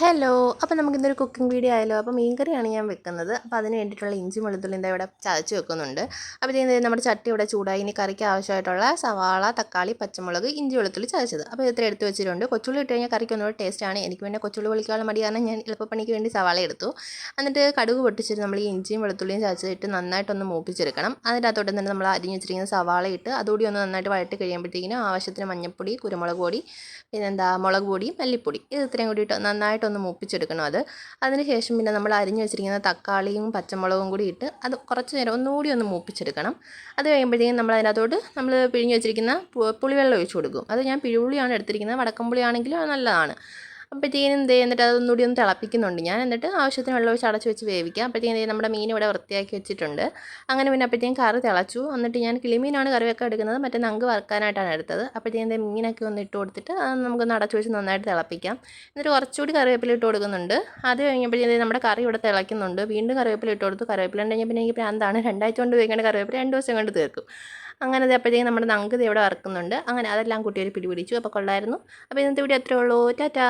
Hello, അപ്പോൾ നമുക്കിന്നൊരു cooking video ആയാലോ. അപ്പോൾ മീൻകറിയാണ് ഞാൻ വെക്കുന്നത്. അപ്പോൾ അതിന് വേണ്ടിയിട്ടുള്ള ഇഞ്ചി വെളുത്തുള്ളി ഇവിടെ ചതച്ച് വെക്കുന്നുണ്ട്. അപ്പോൾ ഇത് നമ്മുടെ ചട്ടി ഇവിടെ ചൂടായി. ഇനി കറിക്ക് ആവശ്യമായിട്ടുള്ള സവാള, തക്കാളി, പച്ചമുളക്, ഇഞ്ചി വെളുത്തുള്ളി ചതച്ചത്. അപ്പോൾ ഇത്ര എടുത്ത് വെച്ചിട്ടുണ്ട്. കൊച്ചുള്ളി ഇട്ട് കഴിഞ്ഞാൽ കറിക്ക് ഒന്നുകൂടെ ടേസ്റ്റാണ്. എനിക്ക് പിന്നെ കൊച്ചുള്ളി പൊളിക്കാനുള്ള മടി കാരണം ഞാൻ എളുപ്പപ്പണിക്ക് വേണ്ടി സവാള എടുത്തു. എന്നിട്ട് കടുക് പൊട്ടിച്ചിട്ട് നമ്മൾ ഈ ഇഞ്ചിയും വെളുത്തുള്ളിയും ചതച്ചിട്ട് നന്നായിട്ടൊന്ന് മൂപ്പിച്ചെടുക്കണം. അതിൻ്റെ അകത്തോട്ട് തന്നെ നമ്മൾ അരിഞ്ഞ് വെച്ചിരിക്കുന്ന സവാള ഇട്ട് അതുകൂടി ഒന്ന് നന്നായിട്ട് വഴറ്റി കഴിയുമ്പോഴത്തേക്കിനും ആവശ്യത്തിന് മഞ്ഞൾപ്പൊടി, കുരുമുളക് പൊടി, പിന്നെന്താ മുളക് പൊടി, മല്ലിപ്പൊടി ഇത് ഇത്രയും കൂടിയിട്ട് നന്നായിട്ടൊന്ന് മൂപ്പിച്ചെടുക്കണം. അതിന് ശേഷം പിന്നെ നമ്മൾ അരിഞ്ഞു വെച്ചിരിക്കുന്ന തക്കാളിയും പച്ചമുളകും കൂടി ഇട്ട് അത് കുറച്ച് നേരം ഒന്നുകൂടി ഒന്ന് മൂപ്പിച്ചെടുക്കണം. അത് കഴിയുമ്പോഴത്തേക്കും നമ്മൾ അതിനകത്തോട്ട് നമ്മൾ പിഴിഞ്ഞ് വെച്ചിരിക്കുന്ന പുളിവെള്ളം ഒഴിച്ച് കൊടുക്കും. അത് ഞാൻ പിഴുപുളിയാണ് എടുത്തിരിക്കുന്നത്. വടക്കം പുളിയാണെങ്കിലും അത് നല്ലതാണ്. അപ്പോഴത്തേക്കും എന്നിട്ട് അതൊന്നുകൂടി ഒന്ന് തിളപ്പിക്കുന്നുണ്ട് ഞാൻ. എന്നിട്ട് ആവശ്യത്തിന് വെള്ളം ഒഴിച്ച് അടച്ച് വെച്ച് വേവിക്കാം. അപ്പോഴത്തേക്കും നമ്മുടെ മീൻ ഇവിടെ വൃത്തിയാക്കി വെച്ചിട്ടുണ്ട്. അങ്ങനെ പിന്നെ അപ്പോഴത്തേക്കും കറി തിളച്ചു. എന്നിട്ട് ഞാൻ കിളിമീനാണ് കറി വെക്കാൻ എടുക്കുന്നത്. മറ്റേ നങ്ക് വറുക്കാനായിട്ടാണ് എടുത്തത്. അപ്പോഴത്തേക്കും മീനൊക്കെ ഒന്ന് ഇട്ട് കൊടുത്തിട്ട് അത് നമുക്കൊന്ന് അടച്ച് വെച്ച് നന്നായിട്ട് തിളപ്പിക്കാം. എന്നിട്ട് കുറച്ചുകൂടി കറിവേപ്പില ഇട്ട് കൊടുക്കുന്നുണ്ട്. അത് കഴിഞ്ഞപ്പോഴത്തേക്കും നമ്മുടെ കറി ഇവിടെ തിളയ്ക്കുന്നുണ്ട്. വീണ്ടും കറിവേപ്പില ഇട്ട് കൊടുത്തു. കറിവേപ്പില ഉണ്ടെങ്കിൽ പിന്നെ എനിക്ക് പ്രാന്താണ്. 2 ആഴ്ച കൊണ്ട് വെക്കേണ്ട കറിവേപ്പില 2 ദിവസം കൊണ്ട് തീർക്കും. അങ്ങനെ അപ്പോഴത്തേക്കും നമ്മുടെ നങ്ക് ഇവിടെ വറുക്കുന്നുണ്ട്. അങ്ങനെ അതെല്ലാം കൂട്ടി ഒരു പിടി പിടിച്ചു. അപ്പോൾ കൊള്ളായിരുന്നു. അപ്പോൾ ഇന്നത്തെ വീഡിയോ അത്രേ ഉള്ളൂ. ടാറ്റാ.